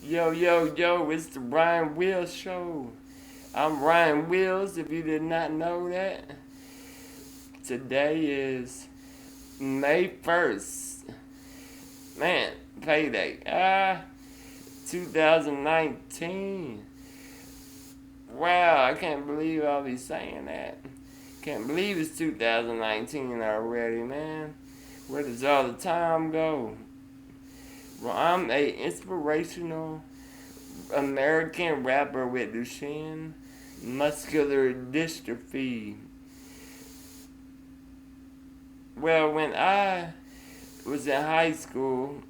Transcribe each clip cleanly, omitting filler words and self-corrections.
Yo, yo, yo, it's the Wheelz Show. I'm Wheelz, if you did not know that. Today is May 1st. Man, payday. 2019. Wow, I can't believe I'll be saying that. Can't believe it's 2019 already, man. Where does all the time go? Well, I'm a inspirational American rapper with Duchenne muscular dystrophy. Well, when I was in high school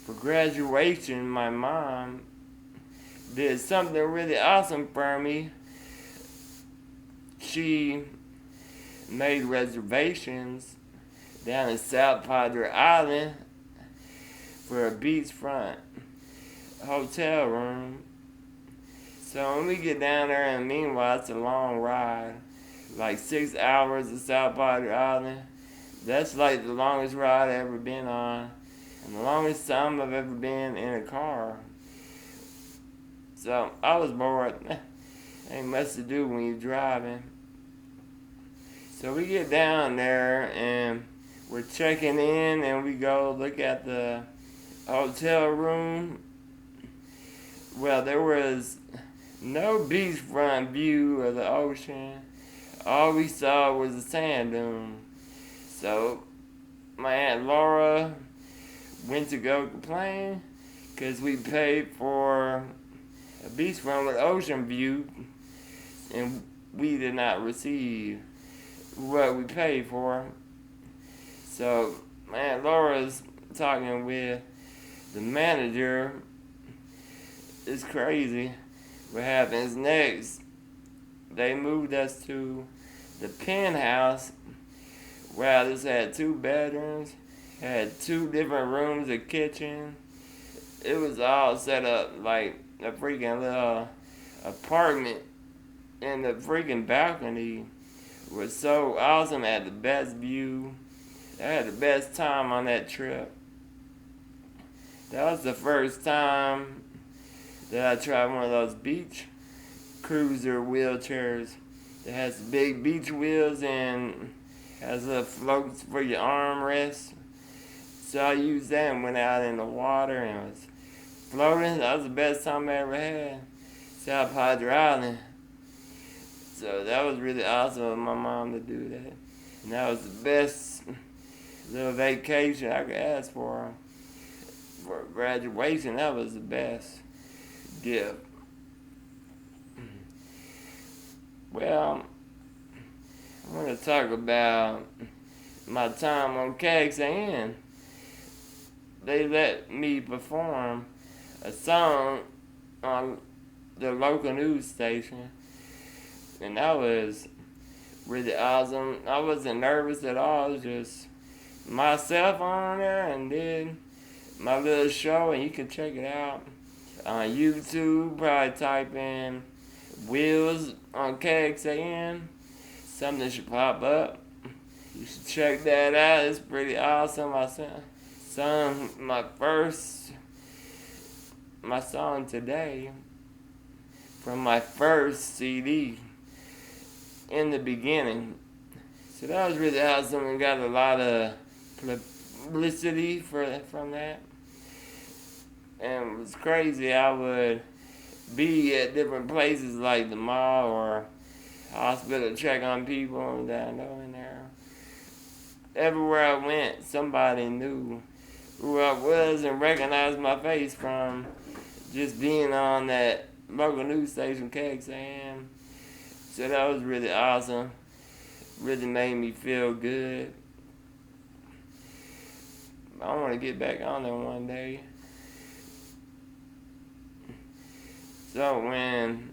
for graduation, my mom did something really awesome for me. She made reservations down in South Padre Island for a beachfront hotel room. So when we get down there, and meanwhile it's a long ride, like 6 hours to South Padre Island. That's like the longest ride I've ever been on, and the longest time I've ever been in a car. So I was bored. Ain't much to do when you're driving. So we get down there and we're checking in, and we go look at the hotel room. Well, there was no beachfront view of the ocean. All we saw was a sand dune. So my Aunt Laura went to go complain because we paid for a beachfront with ocean view, and we did not receive what we paid for. So my Aunt Laura's talking with the manager. It's crazy. What happens next? They moved us to the penthouse. Wow, this had 2 bedrooms, had 2 different rooms, a kitchen. It was all set up like a freaking little apartment, and the freaking balcony was so awesome. Had the best view. I had the best time on that trip. That was the first time that I tried one of those beach cruiser wheelchairs that has big beach wheels and has little floats for your armrest. So I used that and went out in the water and was floating. That was the best time I ever had. South Padre Island. So that was really awesome of my mom to do that. And that was the best little vacation I could ask for. For graduation, that was the best gift. Well, I want to talk about my time on KXAN. They let me perform a song on the local news station, and that was really awesome. I wasn't nervous at all. It was just myself on there, and then my little show, and you can check it out on YouTube. Probably type in Wheelz on KXAN. Something should pop up. You should check that out. It's pretty awesome. I sung my song today from my first CD in the beginning. So that was really awesome, and got a lot of publicity from that. And it was crazy. I would be at different places like the mall or hospital, check on people that I know in there. Everywhere I went, somebody knew who I was and recognized my face from just being on that local news station, KXAN. So that was really awesome. Really made me feel good. I want to get back on there one day. So when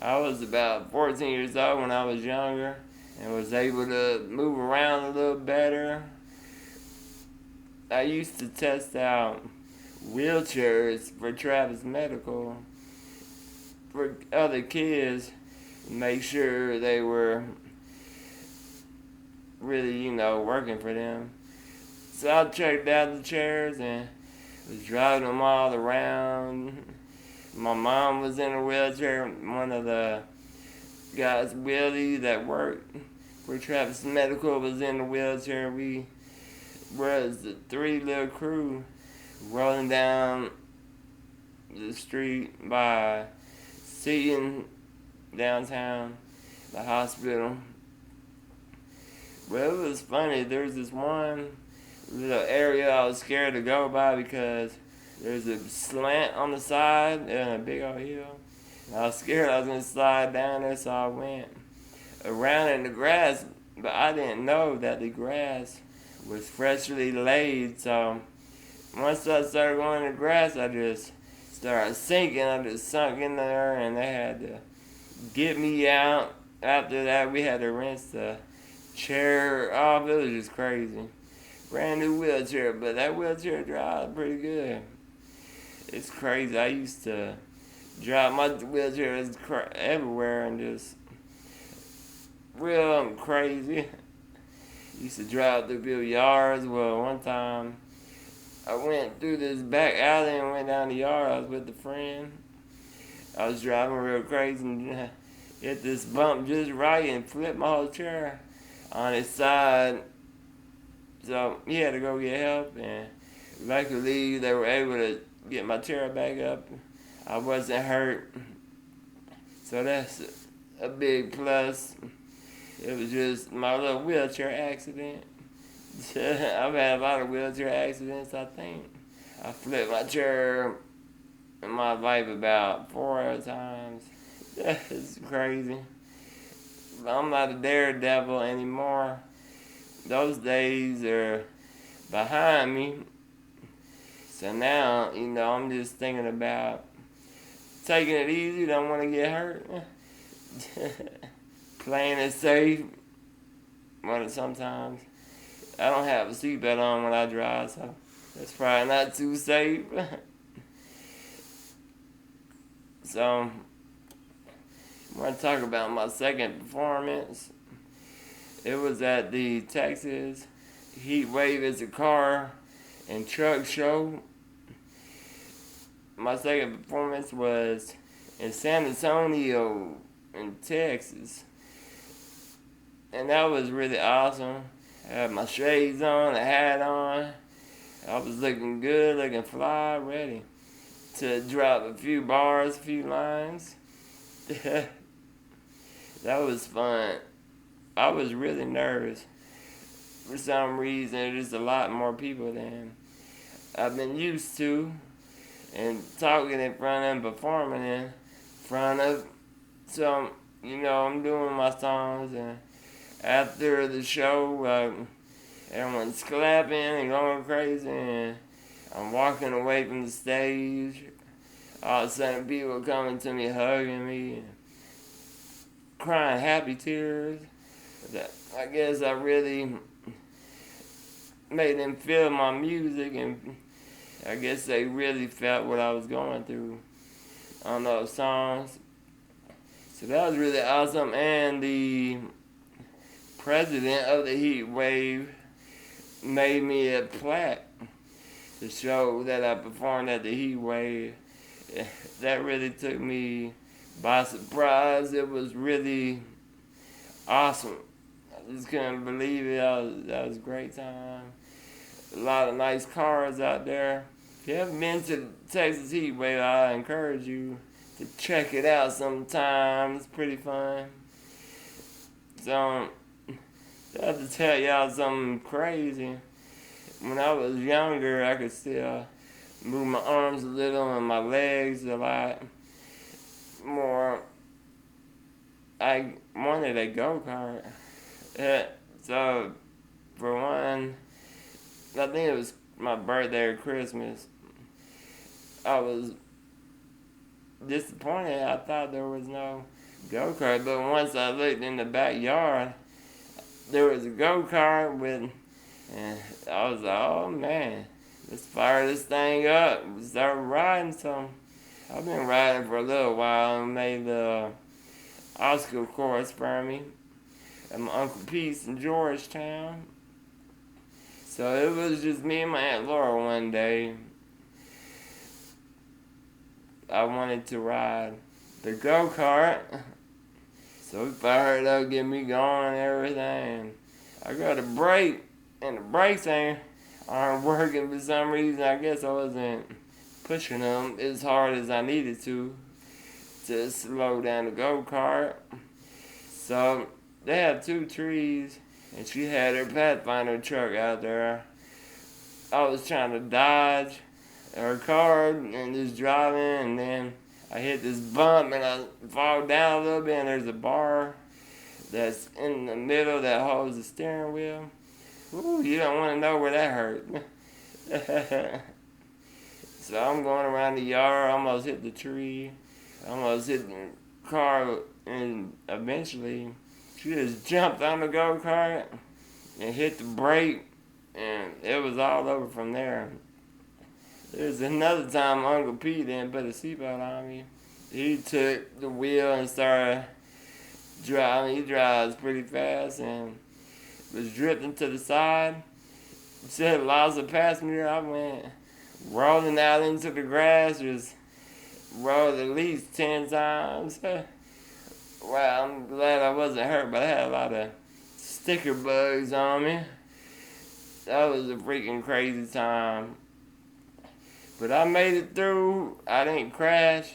I was about 14 years old, when I was younger, and was able to move around a little better, I used to test out wheelchairs for Travis Medical for other kids, make sure they were really, working for them. So I checked out the chairs, and Was driving them all around. My mom was in a wheelchair. One of the guys, Willie, that worked for Travis Medical was in a wheelchair. We was the three little crew rolling down the street by Seton downtown, the hospital. But it was funny. There was this one little area I was scared to go by because there's a slant on the side and a big old hill. And I was scared I was going to slide down there, so I went around in the grass. But I didn't know that the grass was freshly laid. So once I started going in the grass, I just started sinking. I just sunk in there, and they had to get me out. After that, we had to rinse the chair off. It was just crazy. Brand new wheelchair, but that wheelchair drives pretty good. It's crazy. I used to drive my wheelchair everywhere and just real crazy. Used to drive through people's yards. Well, one time I went through this back alley and went down the yard. I was with a friend. I was driving real crazy and hit this bump just right and flipped my whole chair on its side. So he had to go get help, and luckily they were able to get my chair back up. I wasn't hurt, so that's a big plus. It was just my little wheelchair accident. I've had a lot of wheelchair accidents, I think. I flipped my chair in my life about 4 times. That's crazy. I'm not a daredevil anymore. Those days are behind me. So now, I'm just thinking about taking it easy. Don't want to get hurt. Playing it safe. But sometimes I don't have a seatbelt on when I drive, so that's probably not too safe. So, I want to talk about my second performance. It was at the Texas Heat Wave as a car and truck show. My second performance was in San Antonio in Texas. And that was really awesome. I had my shades on, a hat on. I was looking good, looking fly, ready to drop a few bars, a few lines. That was fun. I was really nervous. For some reason, there's a lot more people than I've been used to. And talking in front of and performing in front of. So, I'm doing my songs, and after the show, everyone's clapping and going crazy, and I'm walking away from the stage. All of a sudden, people coming to me, hugging me, and crying happy tears. I guess I really made them feel my music, and I guess they really felt what I was going through on those songs. So that was really awesome. And the president of the Heat Wave made me a plaque to show that I performed at the Heat Wave. That really took me by surprise. It was really awesome. I just couldn't believe it. That was a great time. A lot of nice cars out there. If you haven't been to the Texas Heat Wave, I encourage you to check it out sometime. It's pretty fun. So, I have to tell y'all something crazy. When I was younger, I could still move my arms a little and my legs a lot more. I wanted a go-kart. So, for one, I think it was my birthday or Christmas, I was disappointed. I thought there was no go-kart, but once I looked in the backyard, there was a go-kart and I was like, oh man, let's fire this thing up. We started riding some. I've been riding for a little while and made the Oscar course for me at my Uncle Pete's in Georgetown. So it was just me and my Aunt Laura one day. I wanted to ride the go-kart. So he fired up, get me going and everything. I got a brake, and the brakes aren't working for some reason. I guess I wasn't pushing them as hard as I needed to slow down the go-kart. So they had 2 trees, and she had her Pathfinder truck out there. I was trying to dodge her car and just driving, and then I hit this bump and I fall down a little bit, and there's a bar that's in the middle that holds the steering wheel. Ooh, you don't want to know where that hurt. So I'm going around the yard, almost hit the tree, almost hit the car, and eventually she just jumped on the go-kart and hit the brake, and it was all over from there. There's another time Uncle Pete didn't put a seatbelt on me. He took the wheel and started driving. He drives pretty fast and was drifting to the side. Said lost a passenger. I went rolling out into the grass, just rolled at least 10 times. Well, I'm glad I wasn't hurt, but I had a lot of sticker bugs on me. That was a freaking crazy time. But I made it through. I didn't crash,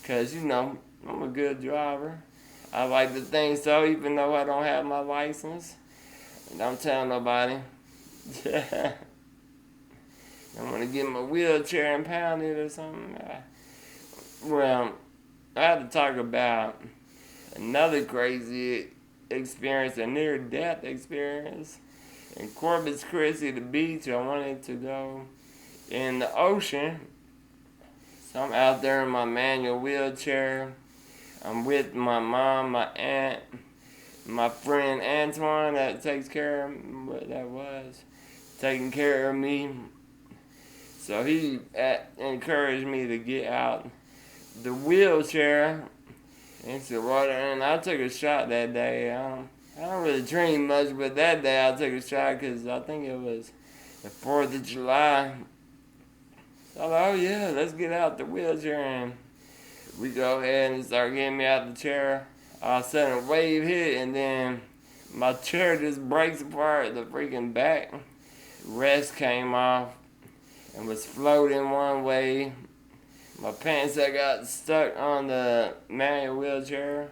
because, you know, I'm a good driver. I like to think so, even though I don't have my license. Don't tell nobody. I'm going to get my wheelchair impounded or something. Well, I have to talk about another crazy experience, a near-death experience. In Corpus Christi, the beach, I wanted to go in the ocean. So I'm out there in my manual wheelchair. I'm with my mom, my aunt, my friend Antoine that takes care of taking care of me. So he encouraged me to get out the wheelchair into the water, and I took a shot that day. I don't really drink much, but that day I took a shot because I think it was the 4th of July. So I thought, oh yeah, let's get out the wheelchair, and we go ahead and start getting me out the chair. All of a sudden a wave hit, and then my chair just breaks apart. The freaking back rest came off and was floating one way. My pants that got stuck on the manual wheelchair.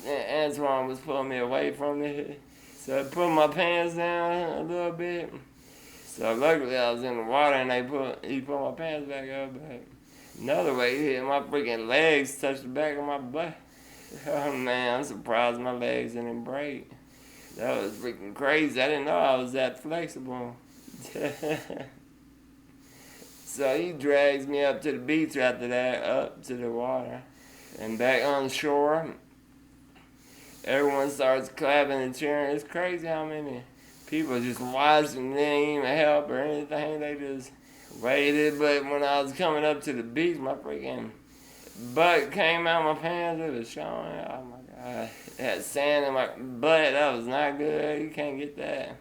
And Antoine was pulling me away from it. So I put my pants down a little bit. So luckily I was in the water, and he put my pants back up. But another wave hit, my freaking legs touched the back of my butt. Oh man, I'm surprised my legs didn't break. That was freaking crazy. I didn't know I was that flexible. So he drags me up to the beach after that, up to the water, and back on the shore. Everyone starts clapping and cheering. It's crazy how many people just watching. They didn't even help or anything. They just waited. But when I was coming up to the beach, my freaking butt came out my pants. It was showing. Oh my God. It had sand in my butt. That was not good. You can't get that.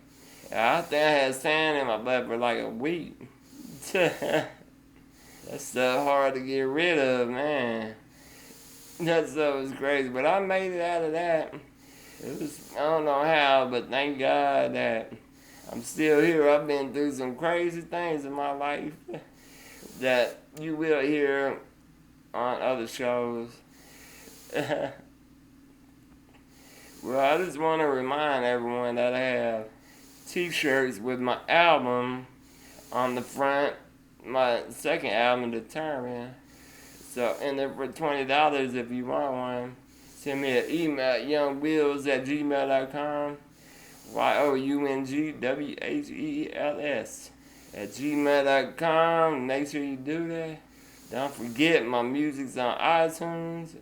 I think I had sand in my butt for like a week. That stuff hard to get rid of, man. That stuff was crazy. But I made it out of that. It was, I don't know how, but thank God that I'm still here. I've been through some crazy things in my life that you will hear on other shows. Well, I just want to remind everyone that I have t-shirts with my album on the front, my second album, Determined. So, and they're for $20 if you want one. Send me an email at youngwheels@gmail.com. youngwheels@gmail.com. Make sure you do that. Don't forget, my music's on iTunes.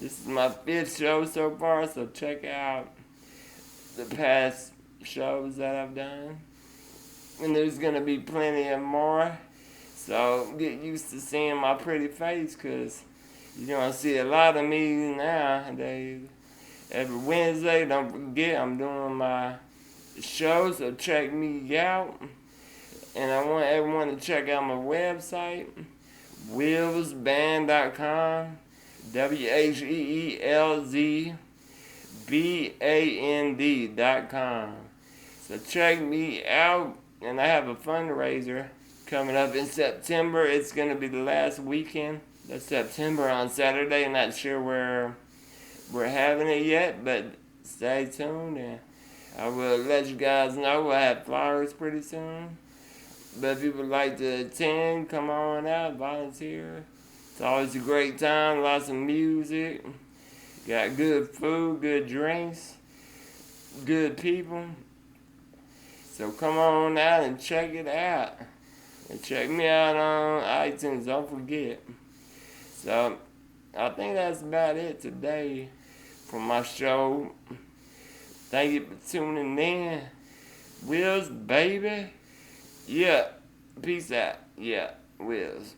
This is my 5th show so far, so check out the past shows that I've done. And there's going to be plenty of more. So get used to seeing my pretty face, because you're going to see a lot of me nowadays. Every Wednesday, don't forget, I'm doing my show, so check me out. And I want everyone to check out my website, wheelzband.com, WHEELZBAND.com. So check me out, and I have a fundraiser coming up in September. It's going to be the last weekend of September on Saturday. I'm not sure where we're having it yet, but stay tuned, and I will let you guys know. We'll have flyers pretty soon. But if you would like to attend, come on out, volunteer. It's always a great time, lots of music. Got good food, good drinks, good people. So come on out and check it out. And check me out on iTunes, don't forget. So I think that's about it today for my show. Thank you for tuning in. Wheelz, baby. Yeah. Peace out. Yeah. Wheelz.